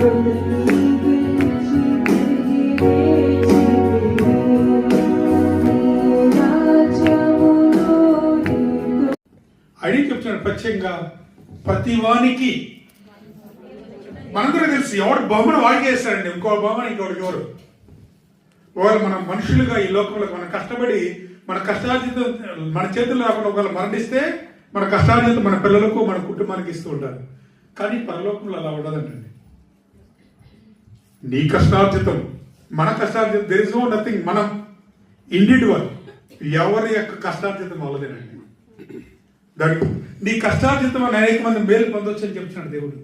అడిగి చెప్తున్నాడు ప్రత్యేకంగా ప్రతి వానికి. మనందరూ తెలుసు ఎవడు బహుమని వాడికి వేస్తాడండి, ఇంకో బహుమని ఇంకోటికి ఎవరు. ఒకవేళ మనం మనుషులుగా ఈ లోకంలో మనం కష్టపడి మన కష్టార్జితం మన చేతుల్లో రాకుండా ఒకవేళ మరణిస్తే మన కష్టార్జితం మన పిల్లలకు మన కుటుంబానికి ఇస్తూ ఉంటారు. కానీ పరలోకంలో అలా ఉండదండి. నీ కష్టార్జితం మన కష్టార్జితం, దేర్ ఇస్ నో నథింగ్. మనం ఇండివిడ్యువల్, ఎవరి యొక్క కష్టార్జితం వాళ్ళదేనండి. దానికి నీ కష్టార్జితం అని అనేక మంది మేలు పొందొచ్చు అని చెప్తున్నాడు దేవుడు.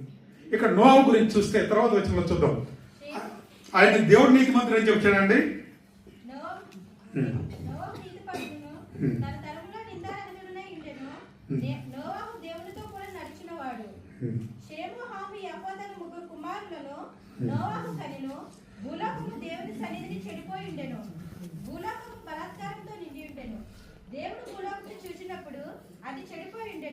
ఇక్కడ నోవాహు గురించి చూస్తే తర్వాత వచ్చిన చూద్దాం. ఆయన దేవుడు నీతి మంత్రి అని చెప్తాడండి. భూలోకము బలాత్కారంతో నిండి ఉండెను. దేవుడు భూలోకమును చూసినప్పుడు అది చెడిపోయి